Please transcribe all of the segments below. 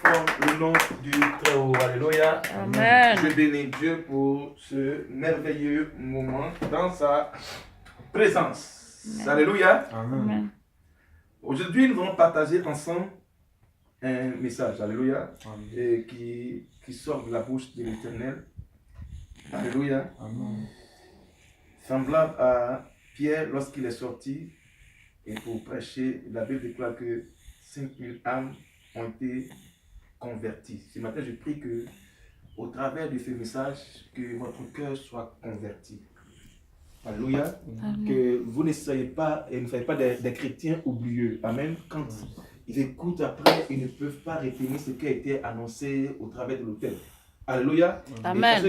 fort le nom du Très-Haut. Alléluia. Amen. Je bénis Dieu pour ce merveilleux moment dans sa présence. Amen. Alléluia. Amen. Aujourd'hui, nous allons partager ensemble un message, alléluia, et qui sort de la bouche de l'Éternel. Alléluia. Amen. Semblable à Pierre lorsqu'il est sorti et pour prêcher, la Bible déclare que 5000 âmes ont été converties. Ce matin, je prie que, au travers de ce message, que votre cœur soit converti. Alléluia. Amen. Que vous ne soyez pas, et ne soyez pas des chrétiens oublieux. Amen. Quand ils écoutent après, ils ne peuvent pas retenir ce qui a été annoncé au travers de l'autel. Alléluia. Amen.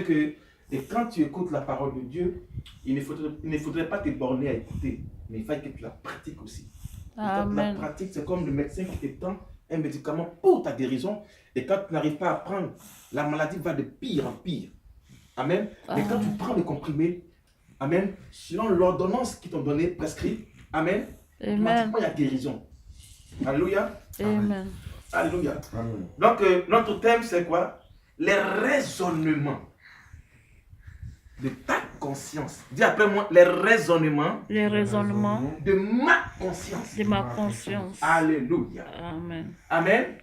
Et quand tu écoutes la parole de Dieu, il ne faudrait pas te borner à écouter, mais il faut que tu la pratiques aussi. La Amen. pratique, c'est comme le médecin qui te tend un médicament pour ta guérison. Et quand tu n'arrives pas à prendre, la maladie va de pire en pire. Amen. Mais quand tu prends les comprimés, amen, selon l'ordonnance qu'ils t'ont donnée, prescrite, amen, Amen. automatiquement il y a guérison. Alléluia. Amen. Alléluia. Amen. Donc, notre thème, c'est quoi? Les raisonnements de ta conscience. Dis après moi, les raisonnements Les raisonnements de ma conscience. de ma conscience. Alléluia. Amen. Amen.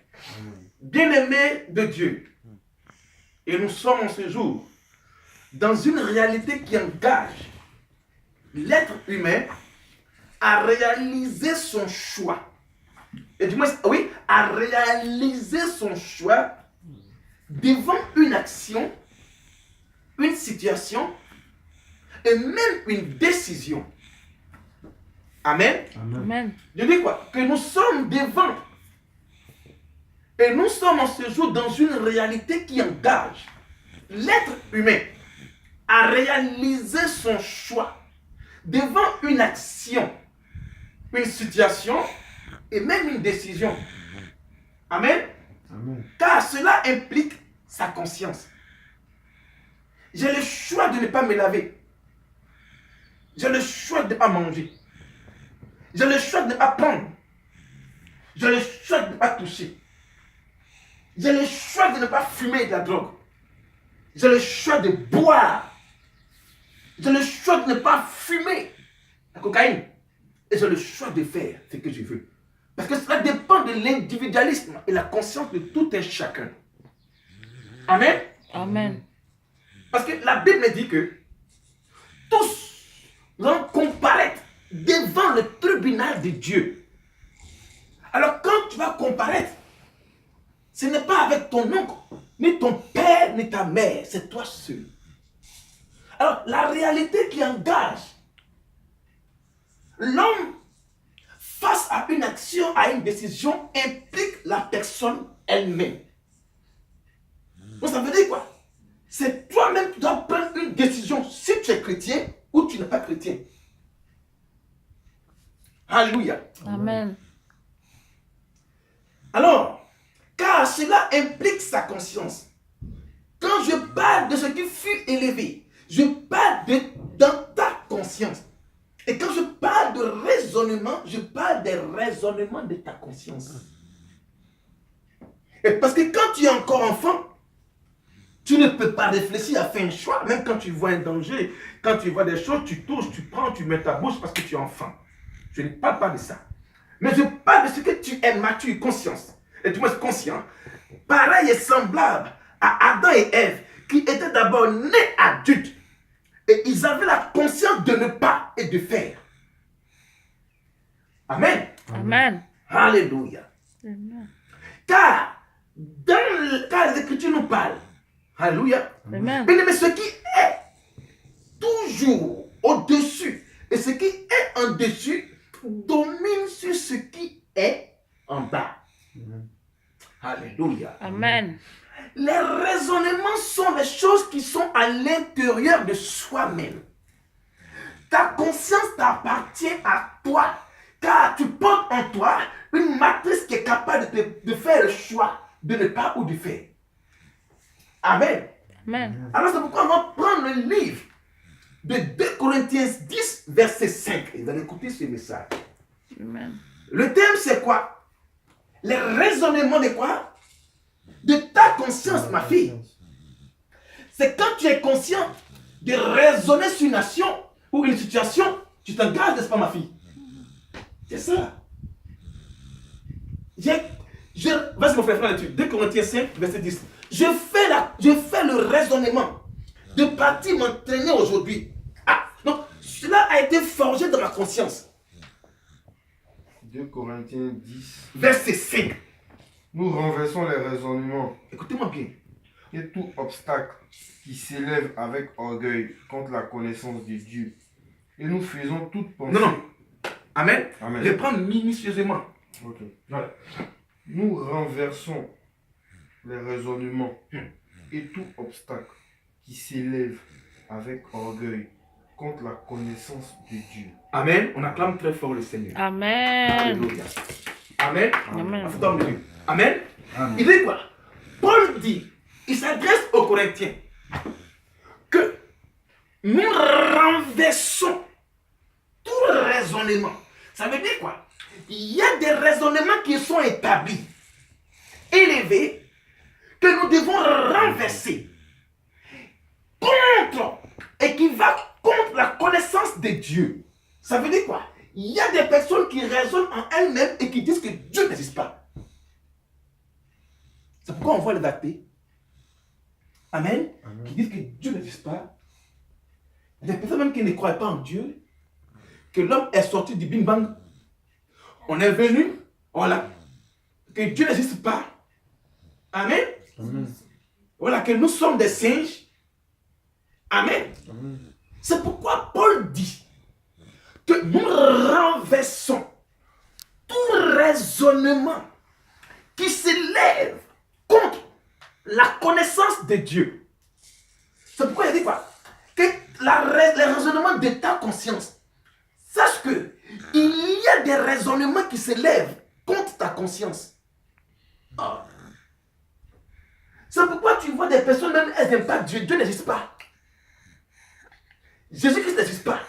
Bien-aimés de Dieu, et nous sommes en ce jour dans une réalité qui engage l'être humain à réaliser son choix. Et du moins, oui, à réaliser son choix devant une action, une situation et même une décision. Amen. Amen. Je dis quoi? Que nous sommes devant. Et nous sommes en ce jour dans une réalité qui engage l'être humain à réaliser son choix devant une action, une situation et même une décision. Amen. Amen. Car cela implique sa conscience. J'ai le choix de ne pas me laver. J'ai le choix de ne pas manger. J'ai le choix de ne pas prendre. J'ai le choix de ne pas toucher. J'ai le choix de ne pas fumer de la drogue. J'ai le choix de boire. J'ai le choix de ne pas fumer la cocaïne. Et j'ai le choix de faire ce que je veux. Parce que cela dépend de l'individualisme et la conscience de tout un chacun. Amen. Amen. Parce que la Bible dit que tous vont comparaître devant le tribunal de Dieu. Alors quand tu vas comparaître, ce n'est pas avec ton oncle, ni ton père, ni ta mère, c'est toi seul. Alors la réalité qui engage l'homme face à une action, à une décision, implique la personne elle-même. Donc ça veut dire quoi? C'est toi-même qui dois prendre une décision si tu es chrétien ou tu n'es pas chrétien. Alléluia. Amen. Alors, car cela implique sa conscience. Quand je parle de ce qui fut élevé, je parle dans ta conscience. Et quand je parle de raisonnement, je parle des raisonnements de ta conscience. Et parce que quand tu es encore enfant, tu ne peux pas réfléchir à faire un choix, même quand tu vois un danger, quand tu vois des choses, tu touches, tu prends, tu mets ta bouche parce que tu es enfant. Je ne parle pas de ça. Mais je parle de ce que tu es mature, conscience. Et tu es conscient. Pareil et semblable à Adam et Ève, qui étaient d'abord nés adultes. Et ils avaient la conscience de ne pas et de faire. Amen. Amen. Alléluia. Amen. Car les Écritures nous parlent. Alléluia. Amen. Mais ce qui est toujours au-dessus et ce qui est en dessus domine sur ce qui est en bas. Alléluia. Amen. Les raisonnements sont les choses qui sont à l'intérieur de soi-même. Ta conscience t'appartient à toi, car tu portes en toi une matrice qui est capable de faire le choix de ne pas ou de faire. Amen. Amen. Alors c'est pourquoi on va prendre le livre de 2 Corinthiens 10, verset 5. Et vous allez écouter ce message. Amen. Le thème c'est quoi? Les raisonnements de quoi? de ta conscience, ma fille. C'est quand tu es conscient de raisonner sur une action ou une situation, tu t'engages, n'est-ce pas, ma fille? C'est ça. Vas-y, mon frère, là-dessus. 2 Corinthiens 5, verset 10. Je fais le raisonnement de partir m'entraîner aujourd'hui. Ah, donc, cela a été forgé dans ma conscience. 2 Corinthiens 10. Verset 5. Nous renversons les raisonnements Écoutez-moi bien. et tout obstacle qui s'élève avec orgueil contre la connaissance de Dieu. Et nous faisons toute pensée. Non. Amen. Amen. Reprends minutieusement. Ok. Voilà. Nous renversons les raisonnements et tout obstacle qui s'élève avec orgueil contre la connaissance de Dieu. Amen. On acclame très fort le Seigneur. Amen. Alléluia. Amen. Amen. Amen. Amen. Il dit quoi? Paul dit, il s'adresse aux Corinthiens, que nous renversons tout raisonnement. Ça veut dire quoi? Il y a des raisonnements qui sont établis, élevés, que nous devons renverser contre et qui va contre la connaissance de Dieu. Ça veut dire quoi? Il y a des personnes qui raisonnent en elles-mêmes et qui disent que Dieu n'existe pas. C'est pourquoi on voit les athées, amen, qui disent que Dieu n'existe pas. Il y a des personnes même qui ne croient pas en Dieu, que l'homme est sorti du Big Bang. On est venu, voilà, que Dieu n'existe pas. Amen. Amen. Voilà, que nous sommes des singes. Amen. Amen. C'est pourquoi Paul dit que nous renversons tout raisonnement qui s'élève contre la connaissance de Dieu. C'est pourquoi il dit quoi? Que les raisonnements de ta conscience. Sache que il y a des raisonnements qui s'élèvent contre ta conscience. Ah. C'est pourquoi tu vois des personnes, même elles n'aiment pas Dieu. Dieu n'existe pas. Jésus-Christ n'existe pas.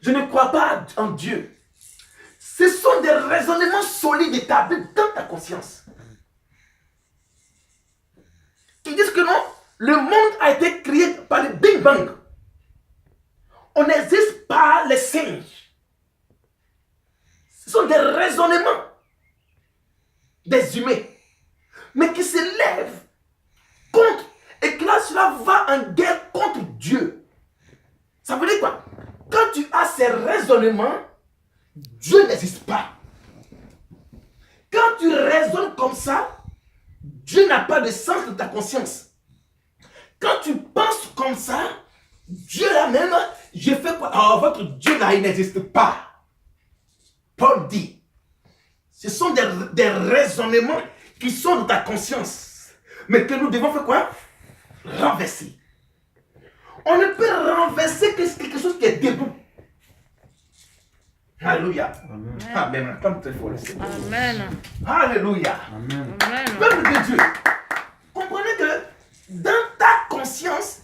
Je ne crois pas en Dieu. Ce sont des raisonnements solides établis dans ta conscience. Qui disent que non, le monde a été créé par le Big Bang. On n'existe pas les singes. Ce sont des raisonnements des humains, mais qui s'élèvent contre, et que là, cela va en guerre contre Dieu. Ça veut dire quoi? Quand tu as ces raisonnements, Dieu n'existe pas. Quand tu raisonnes comme ça, Dieu n'a pas de sens de ta conscience. Quand tu penses comme ça, Dieu là même, je fais quoi? Oh, votre Dieu là, il n'existe pas. Paul dit, ce sont des raisonnements qui sont dans ta conscience, mais que nous devons faire quoi? Renverser. On ne peut renverser que quelque chose qui est debout. Alléluia. Amen. Amen. Comme très fort le Seigneur. Amen. Alléluia. Amen. Amen. Peuple de Dieu, comprenez que dans ta conscience,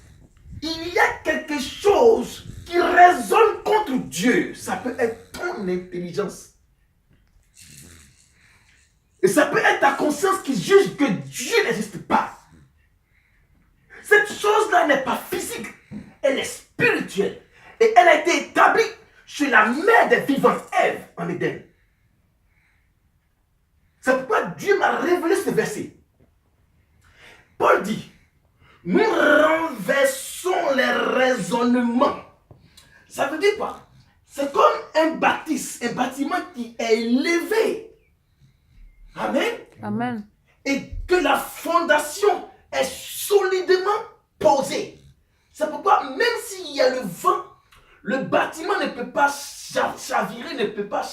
il y a quelque chose qui résonne contre Dieu. Ça peut être ton intelligence. Et ça peut être ta conscience qui juge que Dieu n'existe pas. Cette chose-là n'est pas physique, elle est spirituelle. Et elle a été établie chez la mère des vivants, Ève, en Éden. C'est pourquoi Dieu m'a révélé ce verset. Paul dit, nous renversons les raisonnements. Ça veut dire quoi? C'est comme un bâtiment qui est élevé. Amen. Amen. Et que la fondation est solidement posée. C'est pourquoi même s'il y a le vent, le bâtiment ne peut pas chavirer, ne peut pas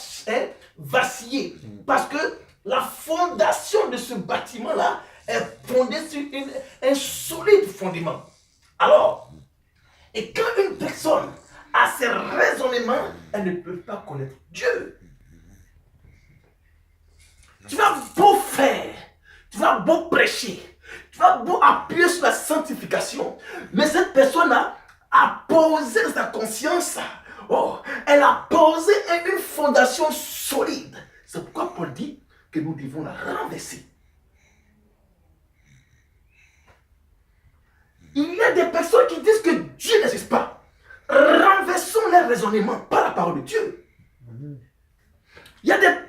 vaciller. Parce que la fondation de ce bâtiment-là est fondée sur un solide fondement. Alors, et quand une personne a ses raisonnements, elle ne peut pas connaître Dieu. Tu vas beau faire, tu vas beau prêcher, tu vas beau appuyer sur la sanctification, mais cette personne-là a posé dans sa conscience, elle a posé une fondation solide. C'est pourquoi Paul dit que nous devons la renverser. personnes qui disent que Dieu n'existe pas, renversons leur raisonnement par la parole de Dieu. Il y a des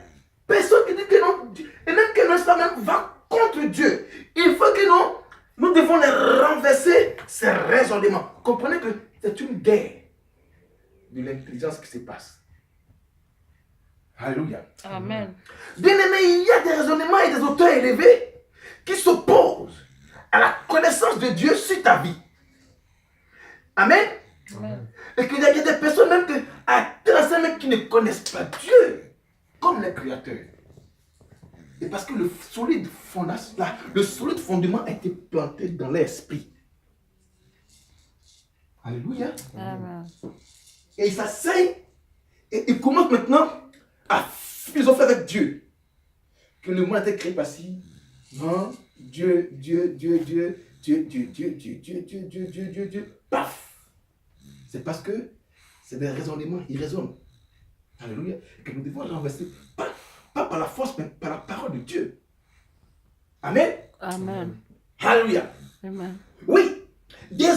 personnes qui disent que non, et même que notre même va contre Dieu. Il faut que nous devons les renverser, ces raisonnements. Comprenez que c'est une guerre de l'intelligence qui se passe. Alléluia. Amen. Bien aimé, il y a des raisonnements et des auteurs élevés qui s'opposent à la connaissance de Dieu sur ta vie. Amen. Amen. Et qu'il y a des personnes même même qui ne connaissent pas Dieu comme le Créateur. Et parce que le solide fondement a été planté dans l'esprit. Alléluia. Amen. Et il s'asseye et il commence maintenant à philosopher avec Dieu. Que le monde a été créé par ci. Non, Dieu. Paf! C'est parce que c'est des raisonnements, ils raisonnent. Alléluia. Que nous devons renverser, pas par la force, mais par la parole de Dieu. Amen. Amen. Alléluia. Amen. Oui, des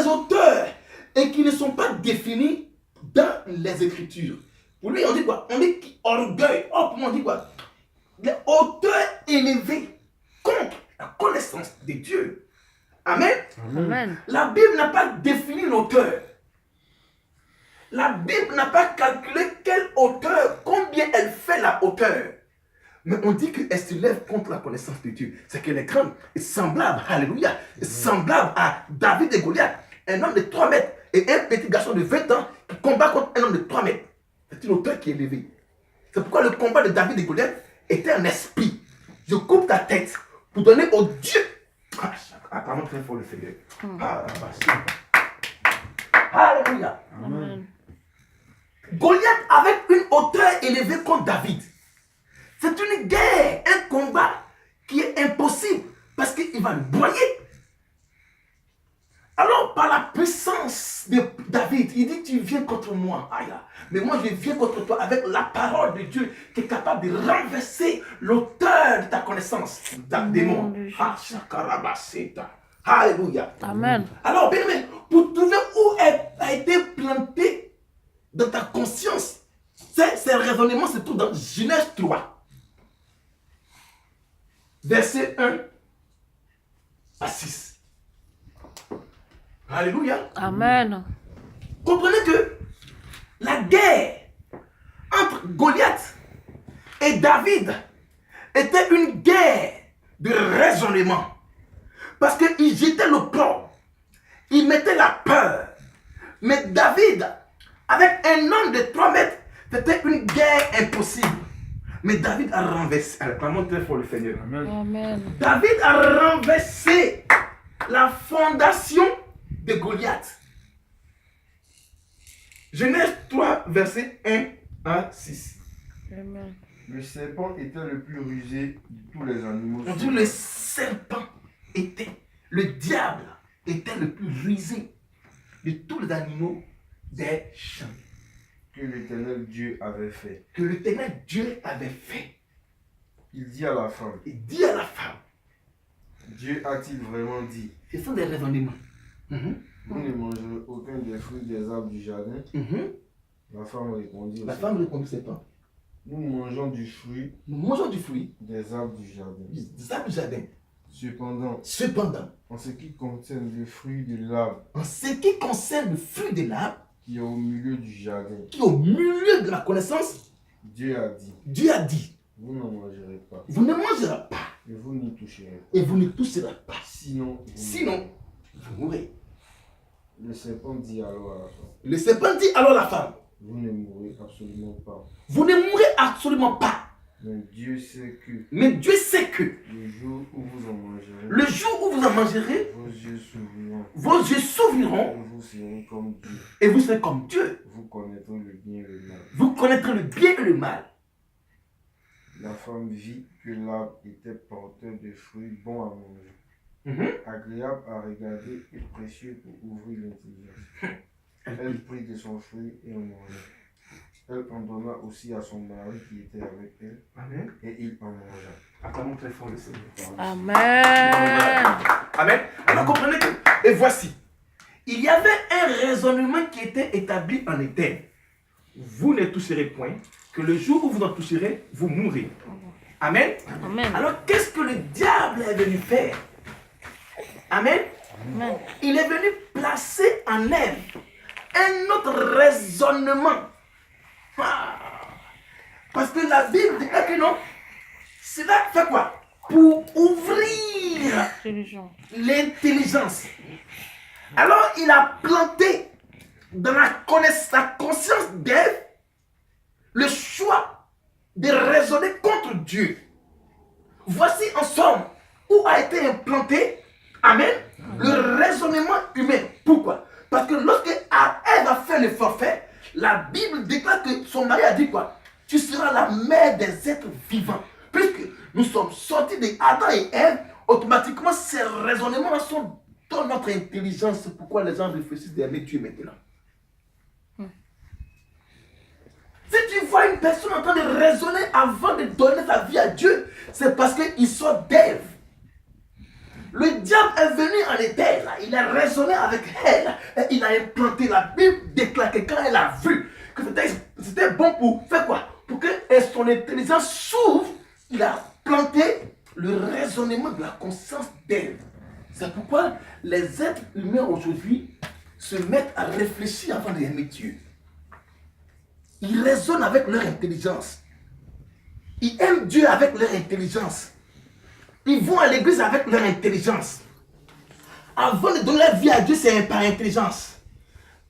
auteurs et qui ne sont pas définis dans les Écritures. Pour lui, on dit quoi? On dit orgueil. Oh, pour moi, on dit quoi? Les auteurs élevés contre la connaissance de Dieu. Amen. Amen. La Bible n'a pas défini l'auteur. La Bible n'a pas calculé quelle hauteur, combien elle fait la hauteur. Mais on dit qu'elle se lève contre la connaissance de Dieu. C'est qu'elle est grande et semblable, alléluia, semblable à David et Goliath, un homme de 3 mètres et un petit garçon de 20 ans qui combat contre un homme de 3 mètres. C'est une hauteur qui est élevée. C'est pourquoi le combat de David et Goliath était un esprit. Je coupe ta tête pour donner au Dieu. Apparemment très fort le Seigneur. Alléluia. Amen. Goliath avec une hauteur élevée contre David. C'est une guerre, un combat qui est impossible parce qu'il va le broyer. Alors, par la puissance de David, il dit: tu viens contre moi. Aïe, mais moi, je viens contre toi avec la parole de Dieu qui est capable de renverser l'auteur de ta connaissance. Démon. Alléluia. Amen. Alors, bien aimé, pour trouver où elle a été plantée dans ta conscience, ces raisonnements se trouvent dans Genèse 3. Verset 1 à 6. Alléluia. Amen. Comprenez que la guerre entre Goliath et David était une guerre de raisonnement. Parce qu'il jetait le plomb, il mettait la peur. Mais David, avec un homme de 3 mètres, c'était une guerre impossible. Mais David a renversé. Vraiment très fort le Seigneur. Amen. David a renversé la fondation de Goliath. Genèse 3, verset 1 à 6. Amen. Le serpent était le plus rusé de tous les animaux. On dit le serpent était, le diable était le plus rusé de tous les animaux des champs. Que l'Éternel Dieu avait fait. Que l'Éternel Dieu avait fait. Il dit à la femme: Il dit à la femme, Dieu a-t-il vraiment dit: ce sont des raisonnements. vous ne mangerez aucun des fruits des arbres du jardin? La femme répondit La aussi: femme répondit au serpent, nous mangeons du fruit nous mangeons du fruit des arbres du jardin. des arbres du jardin. Cependant, Cependant, en ce qui concerne le fruit de l'arbre en ce qui concerne le fruit de l'arbre qui est au milieu du jardin, qui est au milieu de la connaissance, Dieu a dit: Dieu a dit, vous n'en mangerez pas, vous ne mangerez pas et vous n'y toucherez pas. et vous ne toucherez pas. Sinon, vous Sinon, vous mourrez. Le serpent dit alors à la femme: Le serpent dit alors à la femme, vous ne mourrez absolument pas. vous ne mourrez absolument pas. Mais Dieu sait que Mais Dieu sait que le jour où vous en mangerez, le jour où vous en mangerez, vos yeux s'ouvriront vos yeux s'ouvriront et vous serez comme Dieu. et vous serez comme Dieu. Vous connaîtrez le bien et le mal. Vous connaîtrez le bien et le mal. La femme vit que l'arbre était porteur de fruits bons à manger, agréable à regarder et précieux pour ouvrir l'intelligence. Elle prit de son fruit et en mangea. Elle en donna aussi à son mari qui était avec elle, Amen. et il en mangea. Acclamons très fort le Seigneur. Amen. Amen. Alors comprenez que, et voici, il y avait un raisonnement qui était établi en Éden. Vous ne toucherez point, que le jour où vous en toucherez, vous mourrez. Amen. Amen. Alors, qu'est-ce que le diable est venu faire? Amen. Amen. Il est venu placer en elle un autre raisonnement. Ah. Parce que la Bible dit que non, cela fait quoi? Pour ouvrir Intelligent. l'intelligence. Alors, il a planté dans la conscience d'Ève le choix de raisonner contre Dieu. Voici en somme où a été implanté, amen, le raisonnement humain. Pourquoi? Parce que lorsque Ève a fait le forfait, la Bible déclare que son mari a dit quoi? Tu seras la mère des êtres vivants. Puisque nous sommes sortis d'Adam et Ève, automatiquement ces raisonnements sont dans notre intelligence. C'est pourquoi les gens réfléchissent d'aimer Dieu maintenant. Si tu vois une personne en train de raisonner avant de donner sa vie à Dieu, c'est parce qu'il sort d'Ève. Le diable est venu en Éden, il a raisonné avec elle, et il a implanté. La Bible déclare que quand elle a vu que c'était bon pour faire quoi? Pour que son intelligence s'ouvre, il a planté le raisonnement de la conscience d'Ève. C'est pourquoi les êtres humains aujourd'hui se mettent à réfléchir avant d'aimer Dieu. Ils raisonnent avec leur intelligence. Ils aiment Dieu avec leur intelligence. Ils vont à l'église avec leur intelligence. Avant de donner la vie à Dieu, c'est par intelligence.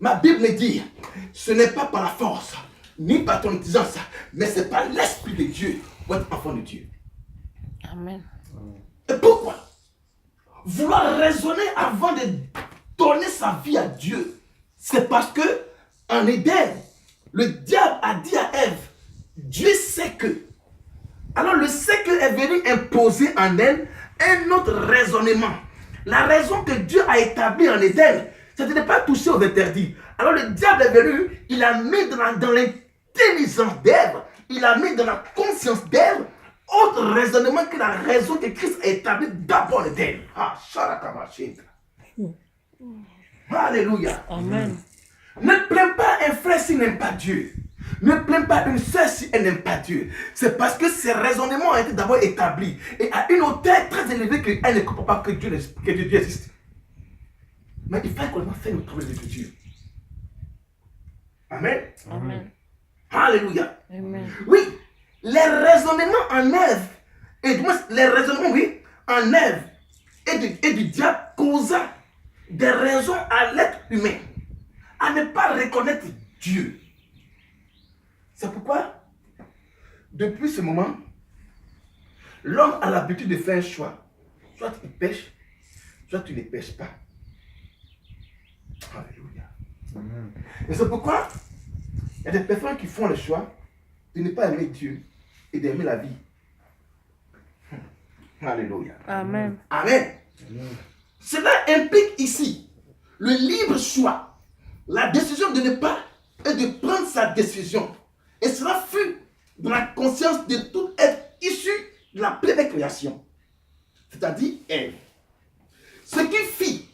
Ma Bible me dit, ce n'est pas par la force, ni par ton intelligence, mais c'est par l'Esprit de Dieu pour être enfant de Dieu. Amen. Et pourquoi? Vouloir raisonner avant de donner sa vie à Dieu, c'est parce que en Éden, le diable a dit à Ève, Dieu sait que. Alors le sait que est venu imposer en elle un autre raisonnement. La raison que Dieu a établie en Éden, c'est de ne pas toucher aux interdits. Alors le diable est venu, il a mis dans l'intelligence d'Ève, il a mis dans la conscience d'Ève autre raisonnement que la raison que Christ a établie d'abord en Éden. Ah, Alléluia. Amen. Ne plains pas un frère s'il n'aime pas Dieu. Ne plains pas une sœur si elle n'aime pas Dieu. C'est parce que ces raisonnements ont été d'abord établis et à une hauteur très élevée qu'elle ne comprend pas que Dieu existe. Mais il faut qu'on fait le travail de Dieu. Amen. Amen. Alléluia. Amen. Oui, les raisonnements en Ève, et du moins les raisonnements, oui, en Ève et du diable causa des raisons à l'être humain à ne pas reconnaître Dieu. C'est pourquoi, depuis ce moment, l'homme a l'habitude de faire un choix. Soit il pêche, soit tu ne pêches pas. Alléluia. Et c'est pourquoi il y a des personnes qui font le choix de ne pas aimer Dieu et d'aimer la vie. Alléluia. Amen. Amen. Cela implique ici le libre choix, la décision de ne pas et de prendre sa décision. Et cela fut dans la conscience de tout être issu de la première création, c'est-à-dire Ève. Ce qui fit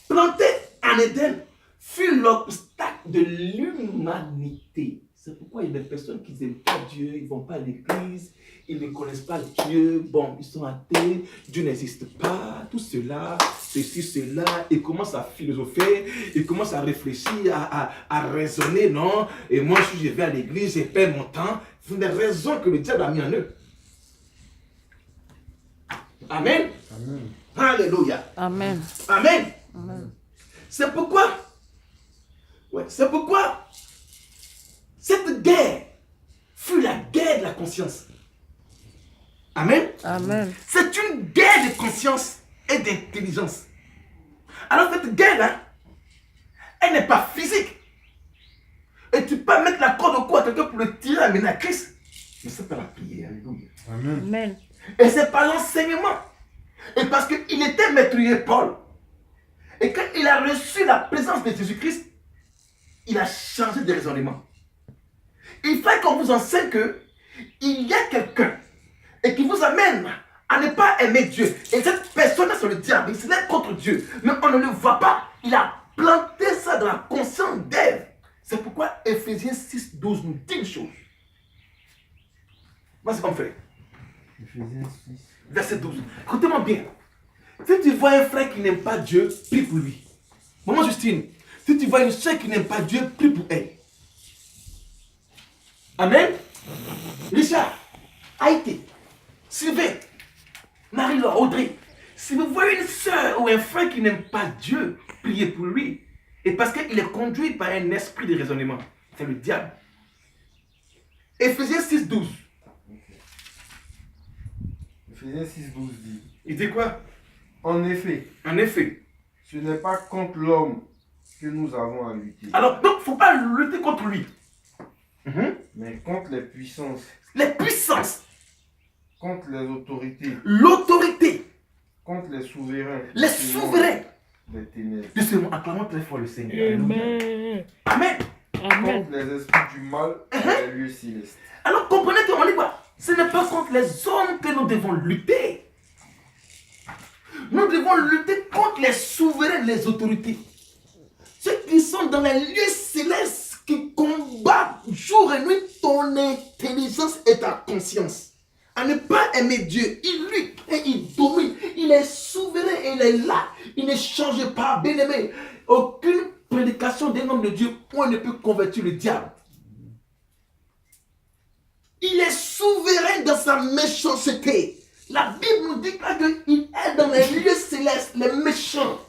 planter en Éden fut l'obstacle de l'humanité. C'est pourquoi il y a des personnes qui n'aiment pas Dieu, ils ne vont pas à l'église, ils ne connaissent pas Dieu, bon, ils sont athées, Dieu n'existe pas, tout cela, ceci, cela, ils commencent à philosopher, ils commencent à réfléchir, à raisonner, non, et moi, si je vais à l'église, je perds mon temps. Ce sont des raisons que le diable a mis en eux. Amen. Amen. Alléluia. Amen. Amen. Amen. C'est pourquoi, cette guerre fut la guerre de la conscience. Amen. Amen. C'est une guerre de conscience et d'intelligence. Alors cette guerre-là, elle n'est pas physique. Et tu peux mettre la corde au cou à quelqu'un pour le tirer à mener à Christ. Mais c'est pas la prière. Alléluia. Amen. Amen. Et c'est par l'enseignement. Et parce qu'il était maîtrier Paul. Et quand il a reçu la présence de Jésus-Christ, il a changé de raisonnement. Il faut qu'on vous enseigne qu'il y a quelqu'un et qui vous amène à ne pas aimer Dieu. Et cette personne, c'est le diable. Il se lève contre Dieu. Mais on ne le voit pas. Il a planté ça dans la conscience d'Ève. C'est pourquoi Ephésiens 6, 12 nous dit une chose. Moi, c'est comme frère. Ephésiens 6. Verset 12. Écoutez-moi bien. Si tu vois un frère qui n'aime pas Dieu, prie pour lui. Maman Justine, si tu vois une soeur qui n'aime pas Dieu, prie pour elle. Amen. Richard, Haïti, Sylvain, Marie-Laure, Audrey. Si vous voyez une soeur ou un frère qui n'aime pas Dieu, priez pour lui. Et parce qu'il est conduit par un esprit de raisonnement. C'est le diable. Ephésiens 6, 12. Ephésiens 6, 12 dit. Il dit quoi? En effet, ce n'est pas contre l'homme que nous avons à lutter, alors, donc, il ne faut pas lutter contre lui. mais contre les puissances, Les puissances, contre les autorités, l'autorité, contre les souverains, les souverains. des ténèbres, Doucement, acclamons très fort le Seigneur. Amen. Amen. Amen. contre les esprits du mal dans les lieux célestes. Alors, comprenez qu'on dit quoi? Ce n'est pas contre les hommes que nous devons lutter. Nous devons lutter contre les souverains, les autorités. Ceux qui sont dans les lieux célestes, qui combattent jour et nuit ton intelligence et ta conscience. À ne pas aimer Dieu, il lutte et il domine. Il est souverain et il est là. Il ne change pas, bien aimé. Aucune prédication d'un homme de Dieu, on ne peut convertir le diable. Il est souverain dans sa méchanceté. La Bible nous dit qu'il est dans les lieux célestes, les méchants.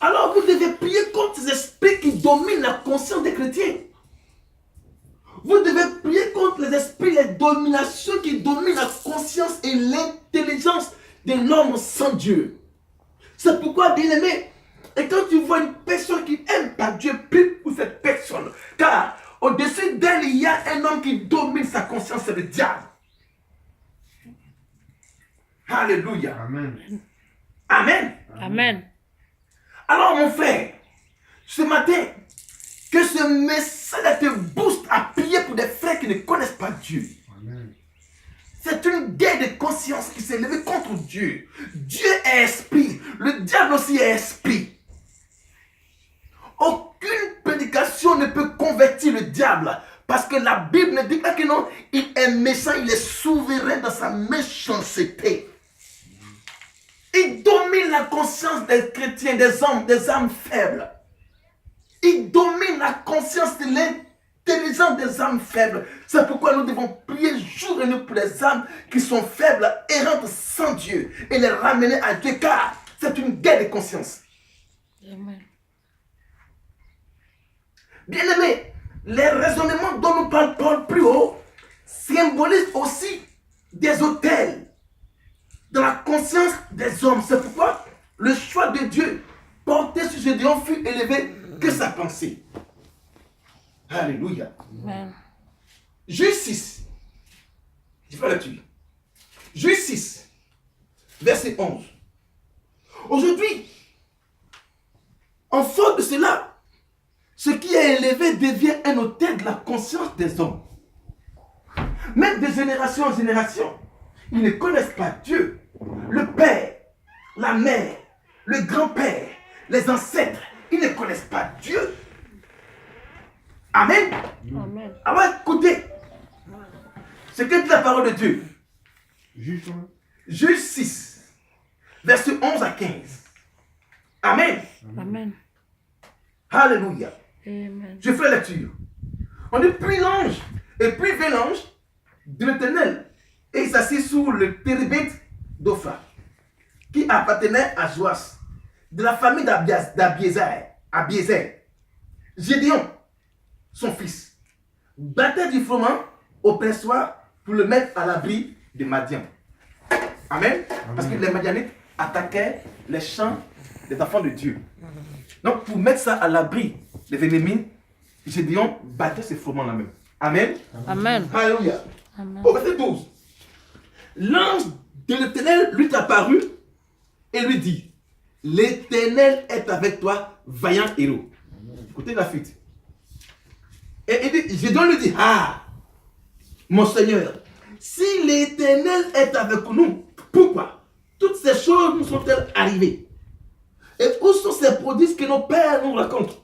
Alors vous devez prier contre ces esprits qui dominent la conscience des chrétiens. Vous devez prier contre les esprits, les dominations qui dominent la conscience et l'intelligence de l'homme sans Dieu. C'est pourquoi, bien aimé, et quand tu vois une personne qui n'aime pas Dieu, prie pour cette personne. Car au-dessus d'elle, il y a un homme qui domine sa conscience, c'est le diable. Alléluia. Amen. Amen. Amen. Alors mon frère, ce matin, que ce message te booste à prier pour des frères qui ne connaissent pas Dieu. Amen. C'est une guerre de conscience qui s'est levée contre Dieu. Dieu est esprit. Le diable aussi est esprit. Aucune prédication ne peut convertir le diable. Parce que la Bible ne dit pas que non. Il est méchant, il est souverain dans sa méchanceté. Il domine la conscience des chrétiens, des hommes, des âmes faibles. Il domine la conscience de l'intelligence des âmes faibles. C'est pourquoi nous devons prier jour et nuit pour les âmes qui sont faibles, errantes sans Dieu, et les ramener à Dieu, car c'est une guerre de conscience. Amen. Bien-aimés, les raisonnements dont nous parle Paul plus haut symbolisent aussi des autels dans la conscience des hommes. C'est pourquoi le choix de Dieu porté sur Gédéon fut élevé que sa pensée. Alléluia. Amen. Juge 6. Je vais le tuer. Juge 6, verset 11. Aujourd'hui, en faute de cela, ce qui est élevé devient un autel de la conscience des hommes. Même de génération en génération, ils ne connaissent pas Dieu. Le père, la mère, le grand-père, les ancêtres, ils ne connaissent pas Dieu. Amen. Amen. Alors écoutez, ce que dit la parole de Dieu. Juge-toi. Juge 6, verset 11 à 15. Amen. Amen. Alléluia. Amen. Je fais la lecture. On dit, puis l'ange, et puis vint l'ange de l'Éternel, et il s'assit sur le térébinthe d'Ophra, qui appartenait à Joas, de la famille d'Abiézer. Gédéon, son fils, battait du froment au pressoir pour le mettre à l'abri de Madian. Amen. Parce que les Madianites attaquaient les champs des enfants de Dieu. Donc, pour mettre ça à l'abri des ennemis, Gédéon battait ce froment-là même. Amen. Amen. Alléluia. Amen. Au verset 12. L'ange de l'Éternel lui apparut et lui dit, l'Éternel est avec toi, vaillant héros. Écoutez la suite. Et Gédéon lui dit, ah, mon Seigneur, si l'Éternel est avec nous, pourquoi toutes ces choses nous sont-elles arrivées? Et où sont ces prodiges que nos pères nous racontent?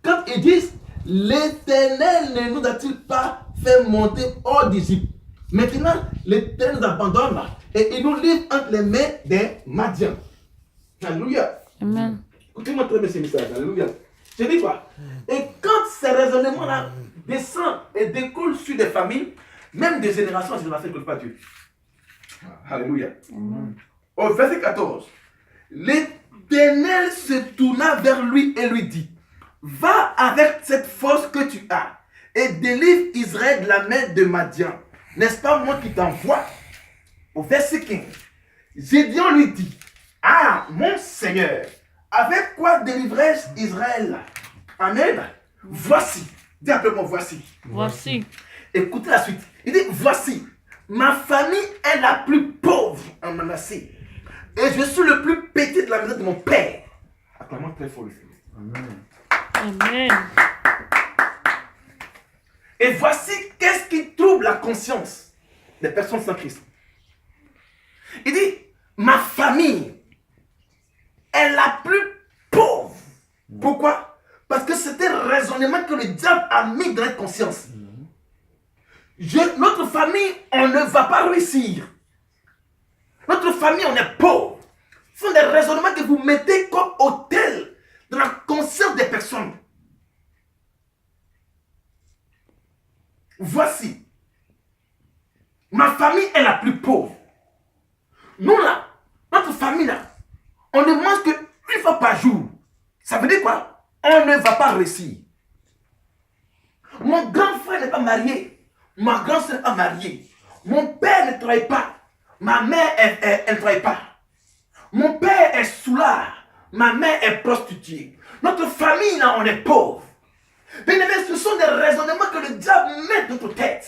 Quand ils disent, l'Éternel ne nous a-t-il pas fait monter hors d'Égypte? Maintenant, l'Éternel nous abandonne et il nous livre entre les mains des Madians. Alléluia. Amen. Écoutez-moi très bien ce message. Alléluia. Je dis quoi? Et quand ces raisonnements-là descendent et découlent sur des familles, même des générations en génération, ne pas Dieu. Alléluia. Amen. Au verset 14, l'Éternel se tourna vers lui et lui dit, va avec cette force que tu as et délivre Israël de la main de Madian. N'est-ce pas moi qui t'envoie? Au verset 15, Gédéon lui dit, ah mon Seigneur, avec quoi délivrai-je Israël? Amen. Voici, dis après-moi voici. Voici. Écoutez la suite. Il dit, voici, ma famille est la plus pauvre en Manassé. Et je suis le plus petit de la maison de mon père. Acclamons très fort le Seigneur. Amen. Amen. Et voici qu'est-ce qui trouble la conscience des personnes sans Christ. Il dit, ma famille est la plus pauvre. Pourquoi? Parce que c'était un raisonnement que le diable a mis dans la conscience. Notre famille, on ne va pas réussir. Notre famille, on est pauvre. Ce sont des raisonnements que vous mettez comme autel dans la conscience des personnes. Voici, ma famille est la plus pauvre. Nous là, notre famille là, on ne mange qu'une fois par jour. Ça veut dire quoi? On ne va pas réussir. Mon grand frère n'est pas marié. Ma grande soeur n'est pas mariée. Mon père ne travaille pas. Ma mère, elle ne travaille pas. Mon père est soulard. Ma mère est prostituée. Notre famille, là, on est pauvre. Bien aimé, ce sont des raisonnements que le diable met dans notre tête.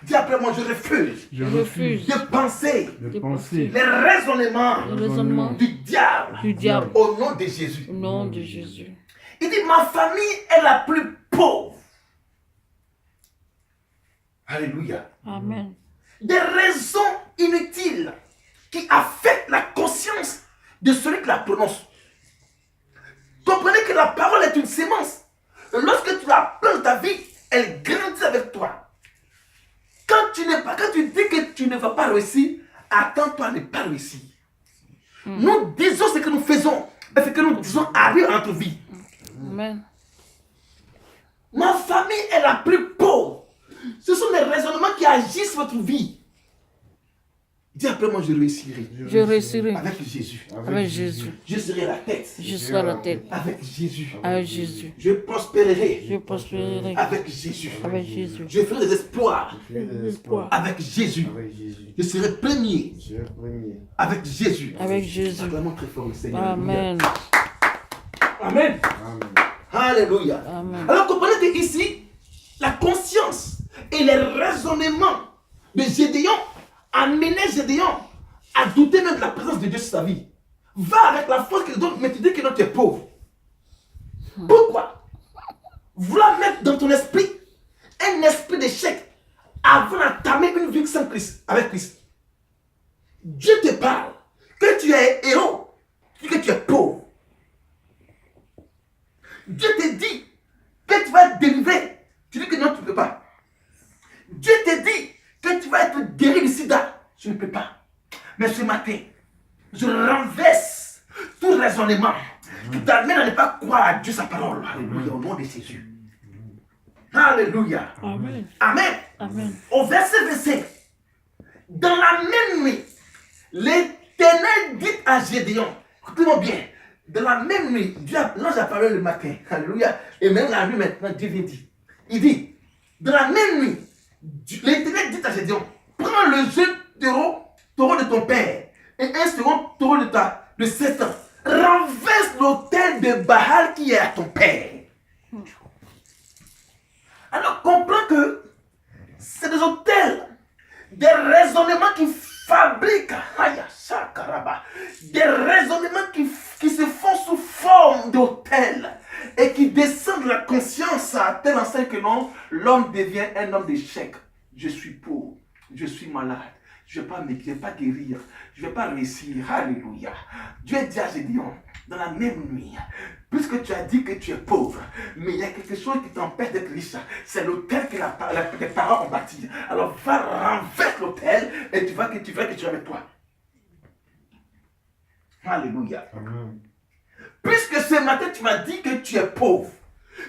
Dis après moi, je refuse. Je refuse De penser de penser les raisonnements Le raisonnement du diable du diable. au nom de Jésus. Au nom de Jésus. Il dit, ma famille est la plus pauvre. Alléluia. Amen. Des raisons inutiles qui affectent la conscience de celui qui la prononce. Comprenez que la parole est une sémence. Lorsque tu la plantes dans ta vie, elle grandit avec toi. Quand tu dis que tu ne vas pas réussir, attends-toi à ne pas réussir. Nous disons ce que nous faisons, mais ce que nous disons arrive à notre vie. Amen. Ma famille est la plus pauvre. Ce sont des raisonnements qui agissent sur votre vie. Dis après moi, je réussirai. Je réussirai Avec Jésus. avec Jésus. Je serai la tête. Je serai la tête Avec Jésus. avec Jésus. Je prospérerai. Je prospérerai Avec Jésus. avec Jésus. Je ferai des espoirs. des espoirs Avec Jésus. avec Jésus. Je serai premier. Je suis le premier. Avec Jésus. Avec Jésus. Acclamons très fort le Seigneur. Amen. Amen. Amen. Alléluia. Amen. Alors comprenez que ici, la conscience et les raisonnements de Gédéon amenaient Gédéon à douter même de la présence de Dieu sur sa vie. Va avec la force qu'il te donne, mais tu dis que non, tu es pauvre. Pourquoi? Vouloir mettre dans ton esprit un esprit d'échec avant d'entamer une vie sans Christ, avec Christ. Dieu te parle que tu es héros, tu dis que tu es pauvre. Dieu te dit que tu vas être délivré, tu dis que non, tu ne peux pas. Dieu te dit que tu vas être guéri du sida, tu ne peux pas. Mais ce matin, je renverse tout raisonnement qui t'amène à ne pas croire à Dieu sa parole. Alléluia, au nom de Jésus. Alléluia. Amen. Amen. Amen. Au verset 25, dans la même nuit, l'Éternel dit à Gédéon, écoutez-moi bien, dans la même nuit, l'ange a parlé le matin, alléluia, et même la nuit maintenant, Dieu vient dire, il dit, dans la même nuit, l'Éternel dit à Gédéon, prends le jeune taureau de ton père, et un second taureau de 7 ans, renverse l'autel de Baal qui est à ton père. Alors comprends que c'est des hôtels, des raisonnements qui fabriquent, des raisonnements qui se font sous forme d'hôtel et qui descendent de la conscience à tel enseigne que non, l'homme devient un homme d'échec. Je suis pauvre, je suis malade, je ne vais pas guérir, je ne vais pas réussir. Alléluia. Dieu dit à Gédéon, dans la même nuit, puisque tu as dit que tu es pauvre, mais il y a quelque chose qui t'empêche d'être riche, c'est l'autel que tes parents ont bâti. Alors va renverser l'autel et tu vas que tu es avec toi. Alléluia. Amen. Puisque ce matin tu m'as dit que tu es pauvre,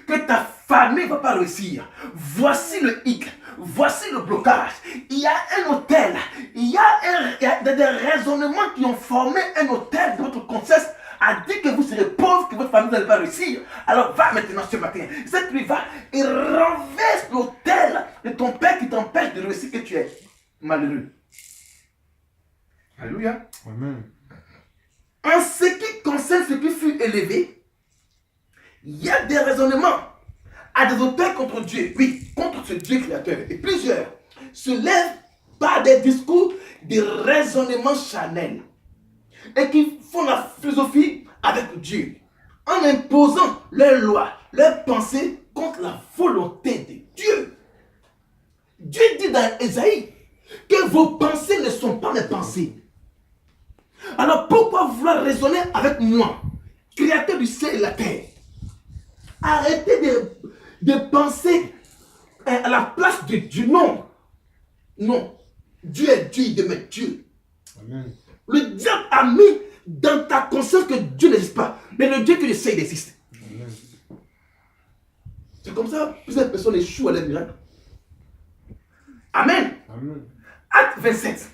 que ta famille ne va pas réussir, voici le hic, voici le blocage. Il y a un hôtel, il y a des raisonnements qui ont formé un hôtel de votre conscience a dit que vous serez pauvre, que votre famille n'allait pas réussir. Alors va maintenant ce matin, cette nuit va et renverse l'hôtel de ton père qui t'empêche de réussir, que tu es malheureux. Alléluia. Amen. En ce qui concerne ce qui fut élevé, il y a des raisonnements à des auteurs contre Dieu, oui, contre ce Dieu créateur. Et plusieurs se lèvent par des discours, des raisonnements charnels et qui font la philosophie avec Dieu en imposant leurs lois, leurs pensées contre la volonté de Dieu. Dieu dit dans Ésaïe que vos pensées ne sont pas mes pensées. Alors pourquoi vouloir raisonner avec moi, créateur du ciel et de la terre? Arrêtez de penser à la place de Dieu. Non. Non. Dieu est Dieu, il demeure Dieu. Amen. Le diable a mis dans ta conscience que Dieu n'existe pas. Mais le Dieu que je sais, il existe. Amen. C'est comme ça que plusieurs personnes échouent à leur miracle. Amen. Amen. Acte 27.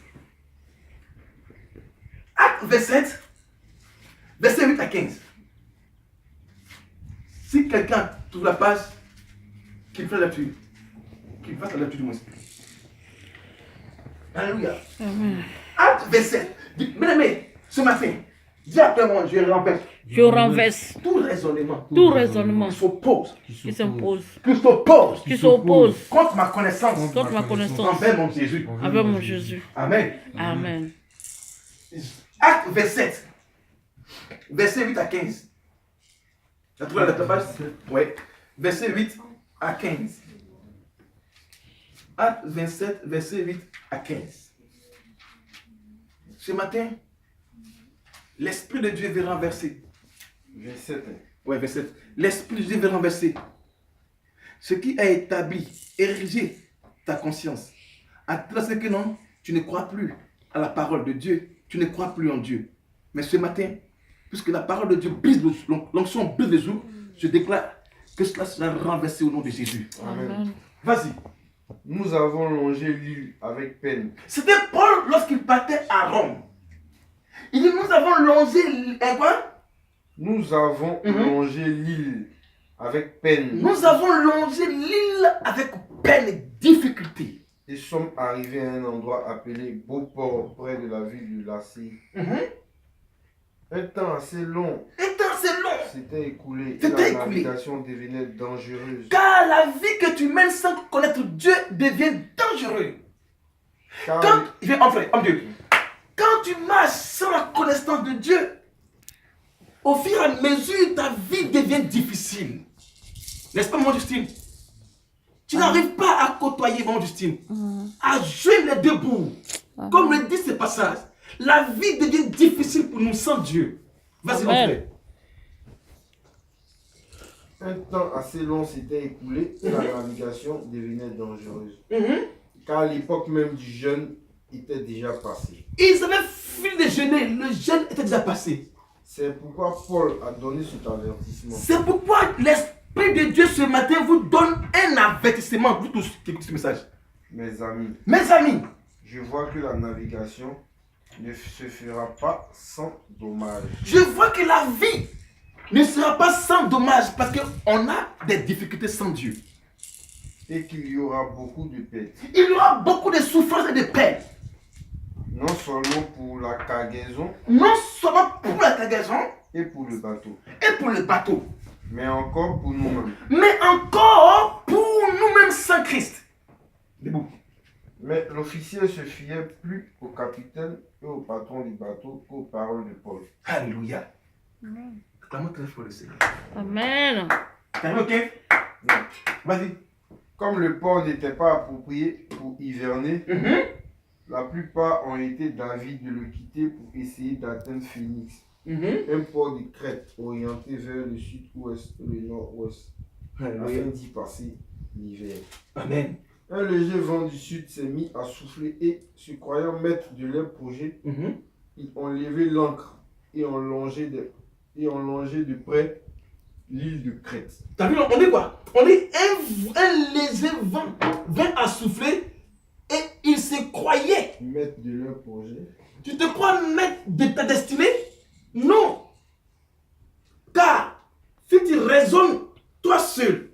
Acte 27, verset 8 à 15. Si quelqu'un trouve la page, qu'il fasse la lecture. Qu'il fasse la lecture du moins. Alléluia. Amen. Acte 27. Bien-aimé, ce matin, dis après moi, je renverse Je renverse tout raisonnement tout raisonnement qui s'oppose, qui s'impose, qui qui s'oppose contre ma connaissance contre ma connaissance envers mon Jésus. avec mon Jésus. Amen. Amen. Acte 27, verset 8 à 15. Tu as trouvé la page? Oui. Verset 8 à 15. Acte 27, verset 8 à 15. Ce matin, l'Esprit de Dieu veut renverser. Verset 1. Oui, verset. L'Esprit de Dieu veut renverser ce qui a établi, érigé ta conscience. À tel que non, tu ne crois plus à la parole de Dieu. Tu ne crois plus en Dieu. Mais ce matin, puisque la parole de Dieu brise l'onction brise les jours, je déclare que cela sera renversé au nom de Jésus. Amen. Vas-y. Nous avons longé l'île avec peine. C'était Paul lorsqu'il partait à Rome. Il dit, nous avons longé quoi? Nous avons longé l'île avec peine. Nous avons longé l'île avec peine et difficulté. Et sommes arrivés à un endroit appelé Beauport, près de la ville de Lassie. Un temps assez long s'était écoulé et la navigation devenait dangereuse. Car la vie que tu mènes sans connaître Dieu devient dangereuse. Quand tu marches sans la connaissance de Dieu, au fur et à mesure, ta vie devient difficile. N'est-ce pas, maman Justine? Tu n'arrives pas à côtoyer, maman Justine, à jouer les deux bouts. Comme le dit ce passage, la vie devient difficile pour nous sans Dieu. Vas-y, mon frère. Un temps assez long s'était écoulé et la navigation devenait dangereuse. Car à l'époque même du jeûne était déjà passé. Ils avaient fini de jeûner, le jeûne était déjà passé. C'est pourquoi Paul a donné cet avertissement. C'est pourquoi l'Esprit de Dieu ce matin vous donne un avertissement. Vous tous qui écoutez ce message. Mes amis, je vois que la navigation ne se fera pas sans dommage. Je vois que la vie ne sera pas sans dommage parce qu'on a des difficultés sans Dieu. Et qu'il y aura beaucoup de peine. Il y aura beaucoup de souffrances et de peine. Non seulement pour la cargaison. Non seulement pour la cargaison. Et pour le bateau. Mais encore pour nous-mêmes. Mais encore pour nous-mêmes sans Christ. Debout. Mais l'officier se fiait plus au capitaine et au patron du bateau qu'aux paroles de Paul. Alléluia. Acclamons très fort le Seigneur. Amen. T'as vu, ok? Non. Vas-y. Comme le port n'était pas approprié pour hiverner, La plupart ont été d'avis de le quitter pour essayer d'atteindre Phoenix, Mhm. un port de Crète orienté vers le sud-ouest et le nord-ouest, afin d'y passer l'hiver. Amen. Un léger vent du sud s'est mis à souffler et, se croyant maître de leur projet, Mhm. ils ont levé l'ancre et ont longé de près l'île de Crète. T'as vu, on dit quoi? On dit un léger vent vint à souffler et ils se croyaient. Maître de leur projet. Tu te crois maître de ta destinée? Non. Car si tu raisonnes toi seul,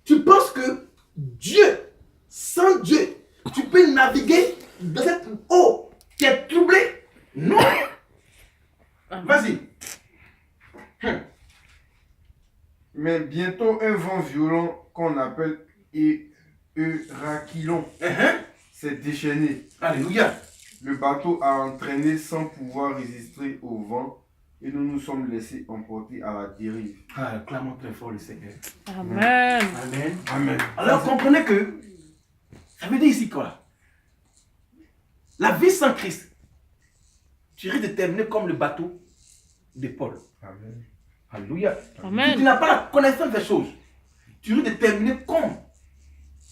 tu penses que Dieu, sans Dieu, tu peux naviguer dans cette eau qui est troublée? Non. Vas-y. Mais bientôt, un vent violent qu'on appelle Eurakilon s'est déchaîné. Alléluia. Le bateau a entraîné sans pouvoir résister au vent et nous nous sommes laissés emporter à la dérive. Ah, clamons très fort le Seigneur. Amen. Amen. Amen. Alors comprenez que ça veut dire ici quoi? La vie sans Christ, tu risques de terminer comme le bateau de Paul. Amen. Alléluia. Si tu Amen. n'as pas la connaissance des choses, tu risques de terminer comme,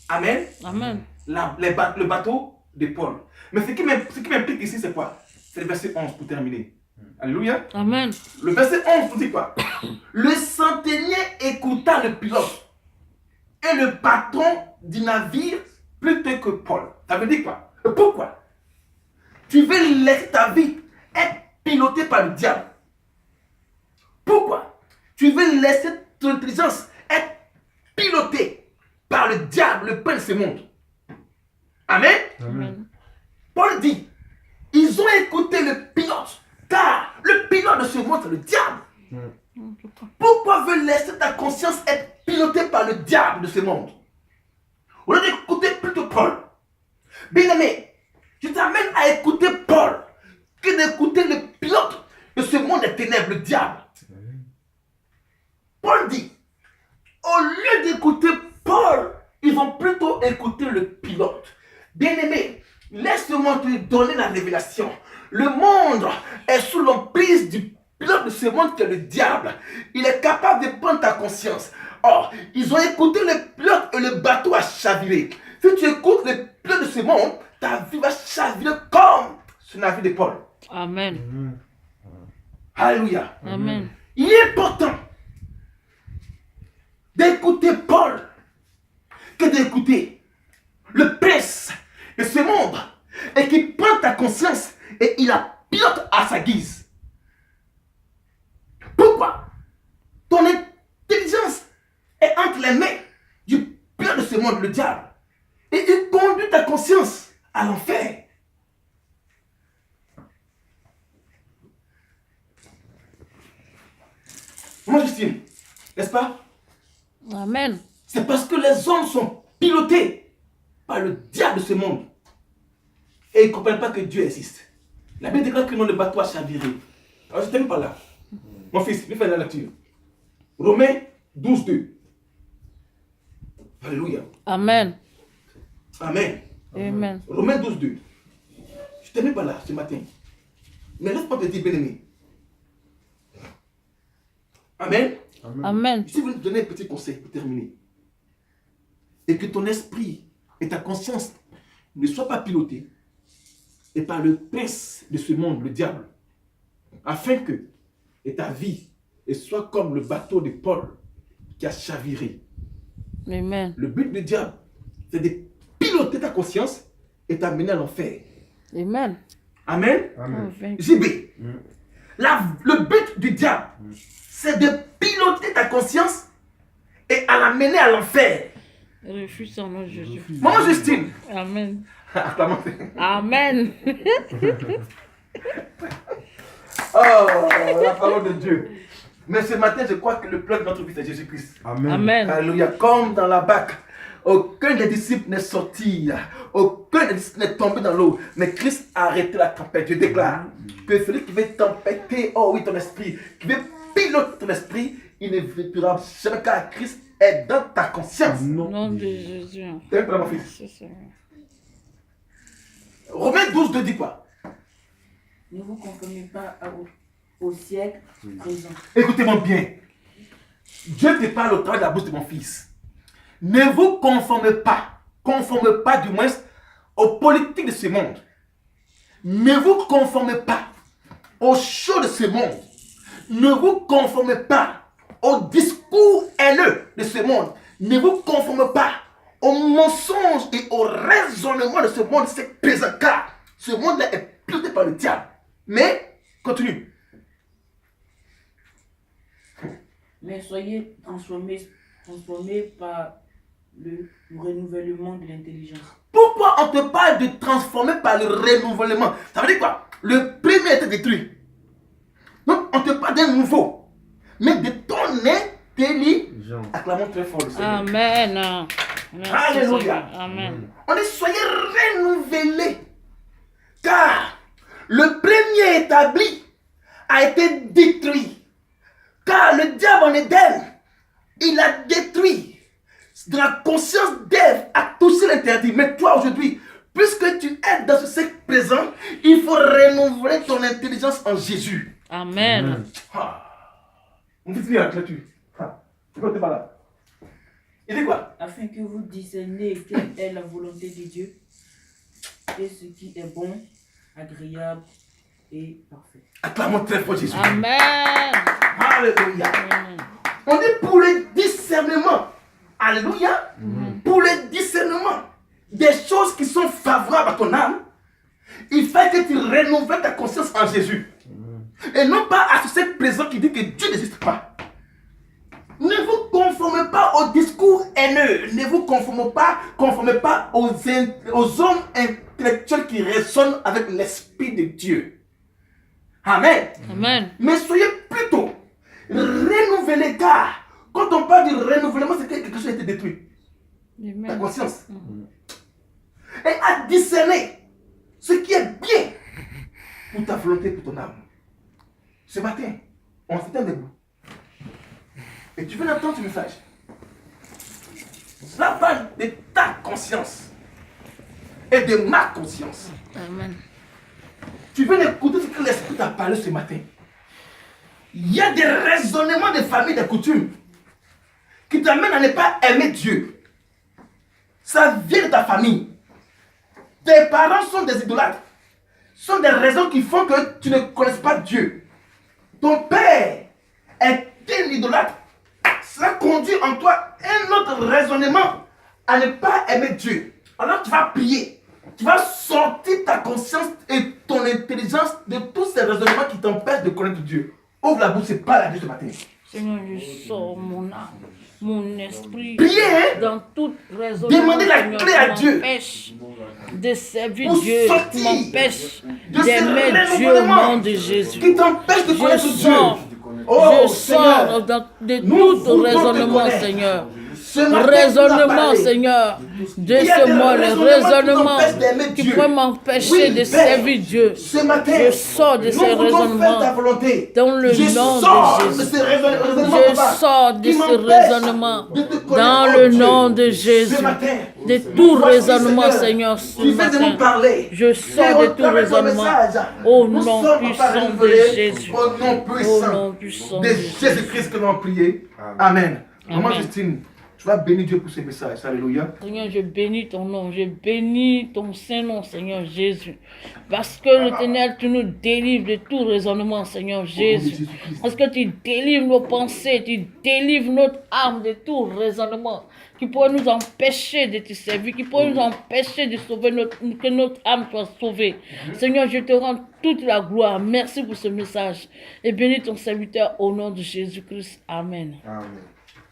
amen, Amen. le bateau de Paul. Mais ce qui m'implique ici, c'est quoi? C'est le verset 11 pour terminer. Alléluia. Amen. Le verset 11 nous dit quoi? Le centenier écouta le pilote et le patron du navire plutôt que Paul. Ça veut dire quoi? Pourquoi? Tu veux laisser ta vie être pilotée par le diable. Pourquoi? Tu veux laisser ton intelligence être pilotée par le diable, le prince de ce monde. Amen. Amen. Paul dit, ils ont écouté le pilote, car le pilote de ce monde, c'est le diable. Pourquoi veux laisser ta conscience être pilotée par le diable de ce monde? Au lieu d'écouter plutôt Paul. Bien aimé, je t'amène à écouter Paul que d'écouter le pilote de ce monde des ténèbres, le diable. Paul dit, au lieu d'écouter Paul, ils vont plutôt écouter le pilote. Bien aimé, laisse-moi te donner la révélation. Le monde est sous l'emprise du pilote de ce monde qui est le diable. Il est capable de prendre ta conscience. Or, ils ont écouté le pilote et le bateau a chaviré. Si tu écoutes le pilote de ce monde, ta vie va chavirer comme ce navire de Paul. Amen. Alléluia. Amen. Il est important d'écouter Paul que d'écouter le prince de ce monde et qui prend ta conscience et il la pilote à sa guise. Pourquoi? Ton intelligence est entre les mains du pilote de ce monde, le diable, et il conduit ta conscience à l'enfer. Moi, j'estime, n'est-ce pas? Amen. C'est parce que les hommes sont pilotés par le diable de ce monde. Et ils ne comprennent pas que Dieu existe. La Bible déclare que non, le bateau a chaviré. Alors je termine par là. Mon fils, viens faire la lecture. Romains 12, 2. Alléluia. Amen. Amen. Amen. Romains 12, 2. Je termine par là ce matin. Mais laisse-moi te dire, bien-aimé. Amen. Amen. Je vais te donner un petit conseil pour terminer. Et que ton esprit et ta conscience ne soient pas pilotés et par le prince de ce monde, le diable, afin que et ta vie soit comme le bateau de Paul qui a chaviré. Amen. Le but du diable, c'est de piloter ta conscience et t'amener à l'enfer. Amen. Amen. Amen. JB, le but du diable, c'est de piloter ta conscience et à l'amener à l'enfer. Refuse son nom de Jésus. Maman Justine. Amen. Acclamons. Amen. Oh, la parole de Dieu. Mais ce matin, je crois que le plan de notre vie, c'est Jésus-Christ. Amen. Amen. Alléluia. Comme dans la barque, aucun des disciples n'est sorti, aucun des disciples n'est tombé dans l'eau. Mais Christ a arrêté la tempête. Je déclare que celui qui veut tempêter, oh oui, ton esprit, qui veut piloter ton esprit, il ne vivra jamais car Christ est dans ta conscience. Au nom de Jésus. T'es prêt, mon fils? C'est ça. Romains 12, 2 dit quoi? Ne vous conformez pas au siècle présent. Écoutez-moi bien. Dieu te parle au travers de la bouche de mon fils. Ne vous conformez pas du moins aux politiques de ce monde. Ne vous conformez pas aux choses de ce monde. Ne vous conformez pas au discours haineux de ce monde. Ne vous conformez pas aux mensonges et aux raisonnements de ce monde, c'est présent, car ce monde-là est piloté par le diable. Mais, continue. Mais soyez transformés par le renouvellement de l'intelligence. Pourquoi on te parle de transformer par le renouvellement? Ça veut dire quoi? Le premier était détruit. Donc, on te parle d'un nouveau. Mais de ton intelligence. Acclamons très fort le Seigneur. Amen. Merci, Alléluia. Seigneur. Amen. On dit soyez renouvelés. Car le premier établi a été détruit. Car le diable en Éden, il a détruit. De la conscience d'Ève a touché l'interdit. Mais toi aujourd'hui, puisque tu es dans ce siècle présent, il faut renouveler ton intelligence en Jésus. Amen. On dit finir avec la tu. Tu peux te parler. Il dit quoi? Afin que vous discerniez quelle est la volonté de Dieu et ce qui est bon, agréable et parfait. Acclamons très fort Jésus. Amen. Alléluia. Amen. On dit pour le discernement. Alléluia. Pour le discernement des choses qui sont favorables à ton âme, il faut que tu renouvelles ta conscience en Jésus. Et non pas à ce siècle présent qui dit que Dieu n'existe pas. Ne vous conformez pas au discours haineux. Ne vous conformez pas aux hommes intellectuels qui résonnent avec l'Esprit de Dieu. Amen. Amen. Mais soyez plutôt renouvelés, car quand on parle du renouvellement, c'est que quelque chose a été détruit. Ta Amen. conscience. Et à discerner ce qui est bien pour ta volonté, pour ton âme. Ce matin, on s'éteint debout. Et tu veux entendre ce message. Cela parle de ta conscience et de ma conscience. Amen. Tu veux écouter ce que l'Esprit t'a parlé ce matin. Il y a des raisonnements de famille, de coutumes qui t'amènent à ne pas aimer Dieu. Ça vient de ta famille. Tes parents sont des idolâtres. Ce sont des raisons qui font que tu ne connaisses pas Dieu. Ton père est un idolâtre. Cela conduit en toi un autre raisonnement à ne pas aimer Dieu. Alors tu vas prier. Tu vas sortir ta conscience et ton intelligence de tous ces raisonnements qui t'empêchent de connaître Dieu. Ouvre la bouche et parle à Dieu ce matin. Seigneur, je sors mon âme, mon esprit, Priez, hein? dans toute raisonnement. Demandez la Seigneur, clé à qui Dieu. m'empêche de servir Pour Dieu, sortir qui m'empêche de ce d'aimer Dieu au renouvellement nom de Jésus. qui t'empêche de connaître Je Dieu. sors, Oh, je sors de nous tout voulons te raisonnement, connaître. Seigneur. Ce matin, Raisonnement, tu as parlé. Seigneur, de Il y a ce des monde, raisonnements raisonnement qui t'empêchent d'aimer qui Dieu. pourrait m'empêcher Oui, de Père, servir Dieu. Ce matin, Je sors de nous ces voulons raisonnements faire ta volonté. dans le Je nom sors de de Jésus. ces raisonnements, Je papa, sors de qui ce m'empêchent raisonnement de te connaître, dans oh le Dieu. nom de Ce Jésus. matin, De nous tout voici, raisonnement, Seigneur, ce tu fais de nous matin. parler. Je sors Et de au tout travers de ton raisonnement. message, Au nous nom sommes, puissant papa, de renouvelés. Jésus. Au nom Au puissant nom puissant de de Jésus-Christ que nous avons prié. Amen. Maman Amen. Justine, tu vas bénir Dieu pour ce message. Alléluia. Seigneur, je bénis ton nom, je bénis ton Saint-Nom, Seigneur Jésus. Parce que l'Éternel, tu nous délivres de tout raisonnement, Seigneur Jésus. Parce que tu délivres nos pensées, tu délivres notre âme de tout raisonnement qui pourrait nous empêcher de te servir, qui pourrait nous empêcher de sauver que notre âme soit sauvée. Seigneur, je te rends toute la gloire. Merci pour ce message. Et bénis ton serviteur au nom de Jésus-Christ. Amen. Amen.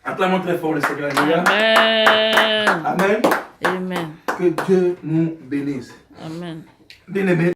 Acclamons très fort le Seigneur. Alléluia. Amen. Amen. Amen. Que Dieu nous bénisse. Amen. Bien-aimés.